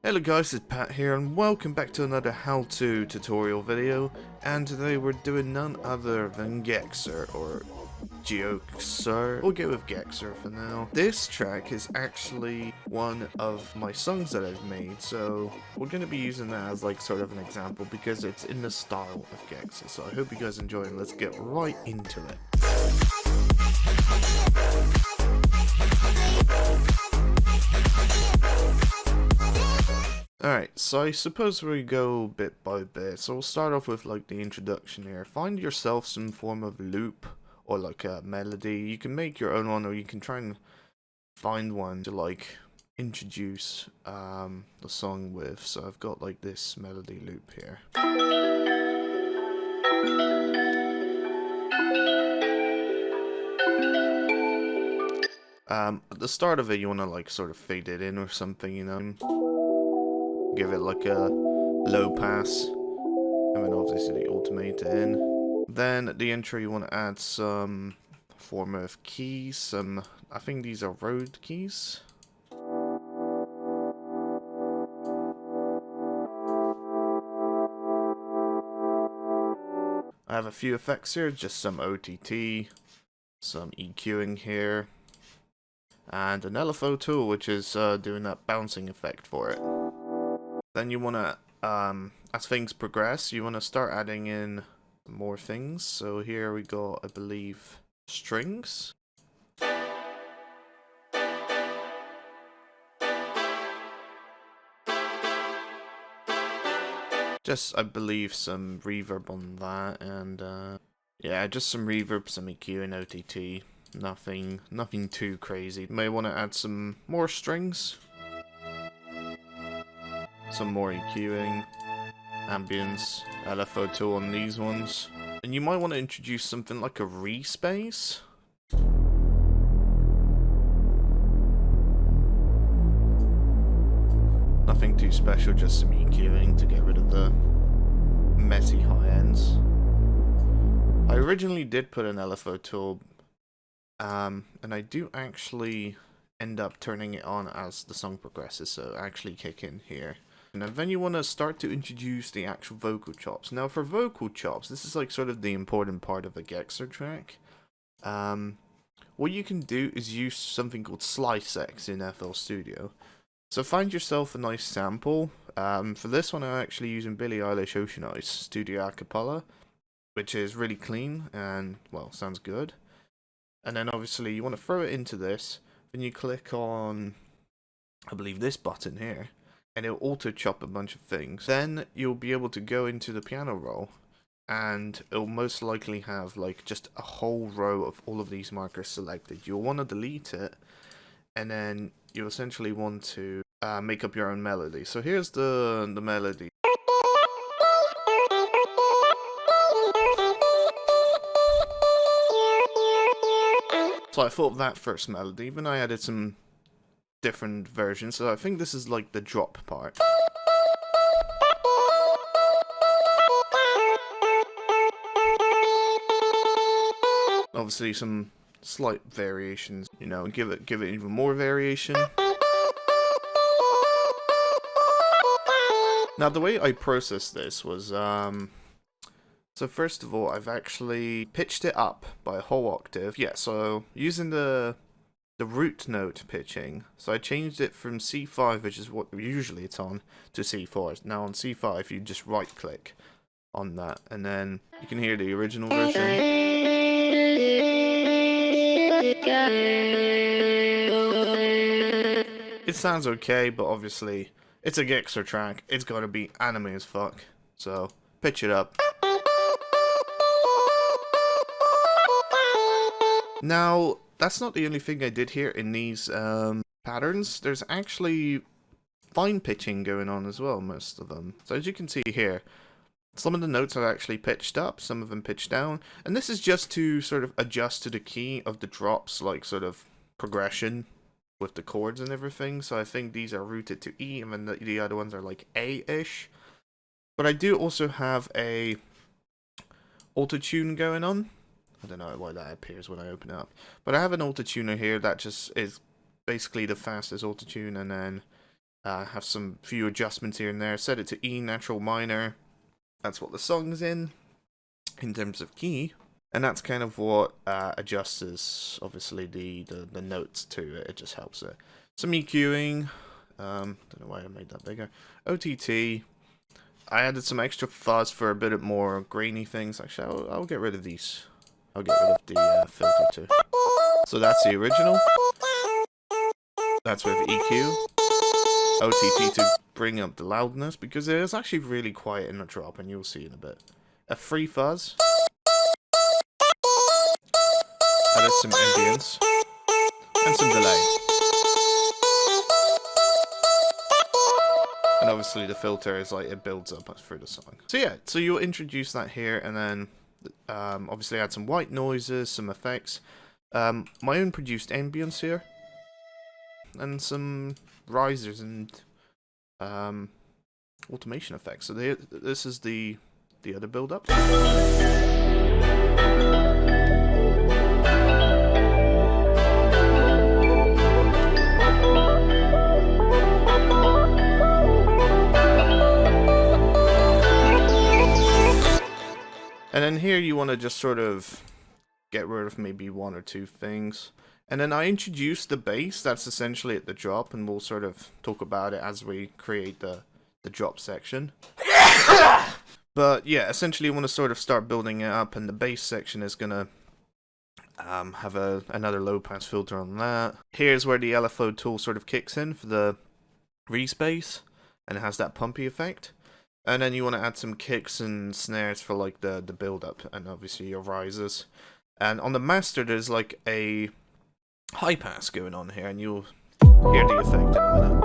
Hello guys, it's Pat here and welcome back to another how-to tutorial video, and today we're doing none other than Gexa, or Geoxor. We'll go with Gexa for now. This track is actually one of my songs that I've made, so we're going to be using that as like sort of an example because it's in the style of Gexa, so I hope you guys enjoy and let's get right into it. Alright, so I suppose we go bit by bit, so we'll start off with like the introduction here. Find yourself some form of loop or like a melody. You can make your own one or you can try and find one to like introduce the song with. So I've got like this melody loop here. At the start of it you want to like sort of fade it in or something, you know. Give it like a low pass, and then obviously automate it in. Then at the intro you want to add some form of keys, I think these are road keys. I have a few effects here, just some OTT, some EQing here, and an LFO tool which is doing that bouncing effect for it. Then you want to, as things progress, you want to start adding in more things. So here we go, I believe, strings. Just, I believe, some reverb on that, and yeah, just some reverb, some EQ and OTT. Nothing too crazy. You may want to add some more strings. Some more EQing, ambience, LFO tool on these ones. And you might want to introduce something like a respace. Nothing too special, just some EQing to get rid of the messy high ends. I originally did put an LFO tool, and I do actually end up turning it on as the song progresses, so actually kick in here. And then you want to start to introduce the actual vocal chops. Now for vocal chops, this is like sort of the important part of a Gexa track. What you can do is use something called SliceX in FL Studio. So find yourself a nice sample. For this one I'm actually using Billie Eilish Ocean Eyes Studio Acapella, which is really clean and, well, sounds good. And then obviously you want to throw it into this, then you click on, I believe, this button here, and it'll auto chop a bunch of things. Then you'll be able to go into the piano roll, and it'll most likely have like just a whole row of all of these markers selected. You'll want to delete it, and then you essentially want to make up your own melody. So here's the melody. So I thought of that first melody, then I added some different versions, so I think this is like the drop part. Obviously some slight variations, you know, give it even more variation. Now the way I processed this was, so first of all I've actually pitched it up by a whole octave. Yeah, so using the root note pitching. So I changed it from C5, which is what usually it's on, to C4. Now on C5 you just right click on that and then you can hear the original version. It sounds okay, but obviously it's a Gexa track, it's gotta be anime as fuck. So pitch it up. Now that's not the only thing I did here in these patterns. There's actually fine pitching going on as well, most of them. So as you can see here, some of the notes are actually pitched up, some of them pitched down. And this is just to sort of adjust to the key of the drops, like sort of progression with the chords and everything. So I think these are rooted to E, and then the other ones are like A-ish. But I do also have a auto-tune going on. I don't know why that appears when I open it up. But I have an auto-tuner here that just is basically the fastest auto-tune, and then have some few adjustments here and there. Set it to E, natural minor. That's what the song's in terms of key. And that's kind of what adjusts, obviously, the notes to it. It just helps it. Some EQing. Don't know why I made that bigger. OTT. I added some extra fuzz for a bit more grainy things. Actually, I'll get rid of these. I'll get rid of the filter too. So that's the original. That's with EQ. OTT to bring up the loudness, because it is actually really quiet in the drop, and you'll see in a bit. A free fuzz. Added some ambience. And some delay. And obviously the filter is like, it builds up through the song. So yeah, so you'll introduce that here, and then obviously add some white noises, some effects. My own produced ambience here. And some risers and automation effects. So this is the other build-up. And then here you want to just sort of get rid of maybe one or two things. And then I introduced the bass, that's essentially at the drop, and we'll sort of talk about it as we create the drop section. But yeah, essentially you want to sort of start building it up, and the bass section is going to have another low pass filter on that. Here's where the LFO tool sort of kicks in for the respace, and it has that pumpy effect. And then you want to add some kicks and snares for like the build up, and obviously your rises. And on the master there's like a high pass going on here, and you'll hear the effect in a minute.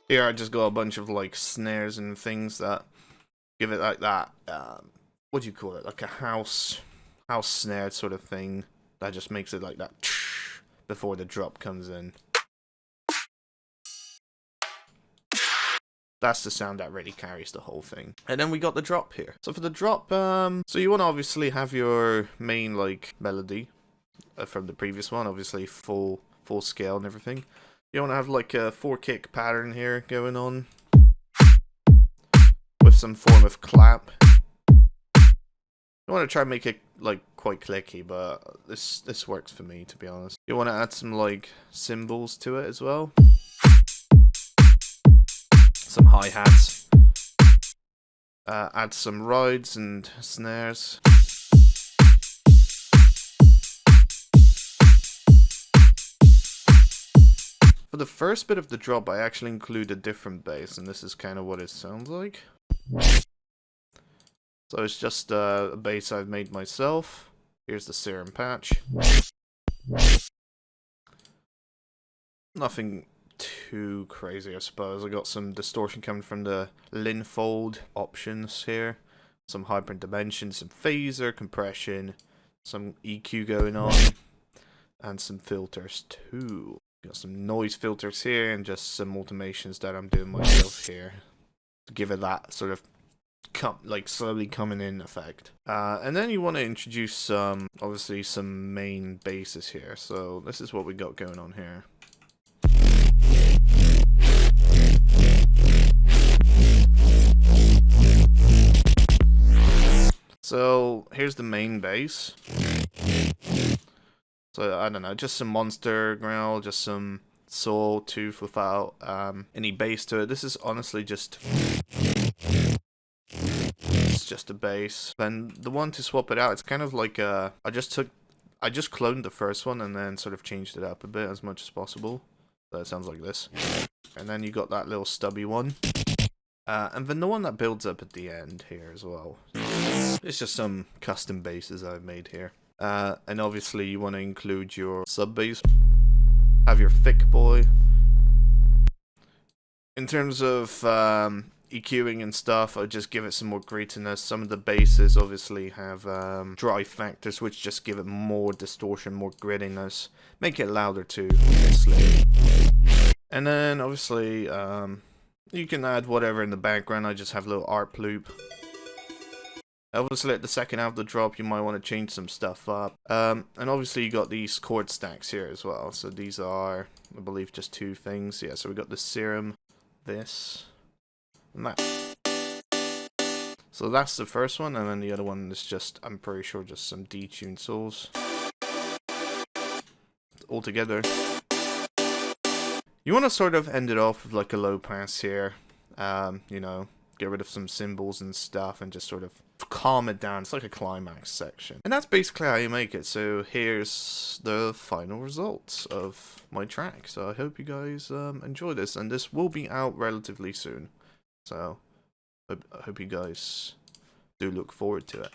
Here I just got a bunch of like snares and things that give it like that, what do you call it, like a house snare sort of thing, that just makes it like that before the drop comes in. That's the sound that really carries the whole thing. And then we got the drop here. So for the drop, so you want to obviously have your main like melody from the previous one, obviously full scale and everything. You want to have like a 4-kick pattern here going on, with some form of clap. You want to try and make it like quite clicky, but this works for me, to be honest. You want to add some like cymbals to it as well. Some hi-hats. Add some rides and snares. For the first bit of the drop, I actually include a different bass, and this is kind of what it sounds like. So it's just a bass I've made myself. Here's the serum patch. Nothing too crazy, I suppose. I got some distortion coming from the Linfold options here. Some hyper dimension, some phaser, compression, some EQ going on, and some filters too. Got some noise filters here, and just some automations that I'm doing myself here to give it that sort of slowly coming in effect. And then you want to introduce some, obviously some main basses here. So this is what we got going on here. So here's the main bass. So I don't know, just some monster growl, just some saw tooth without any bass to it. This is honestly just a bass. Then the one to swap it out, it's kind of like I just cloned the first one and then sort of changed it up a bit as much as possible. So it sounds like this. And then you got that little stubby one. And then the one that builds up at the end here as well. It's just some custom basses I've made here. And obviously you want to include your sub bass. Have your thick boy. In terms of EQing and stuff, I'll just give it some more grittiness. Some of the basses obviously have drive factors, which just give it more distortion, more grittiness. Make it louder too, obviously. And then obviously you can add whatever in the background. I just have a little ARP loop. Obviously at the second half of the drop you might want to change some stuff up. And obviously you got these chord stacks here as well. So these are, I believe, just 2 things. Yeah, so we got the serum, this, and that. So that's the first one, and then the other one is just, I'm pretty sure, just some detuned souls. All together. You want to sort of end it off with like a low pass here. You know, get rid of some cymbals and stuff and just sort of calm it down. It's like a climax section. And that's basically how you make it. So here's the final results of my track. So I hope you guys enjoy this, and this will be out relatively soon. So I hope you guys do look forward to it.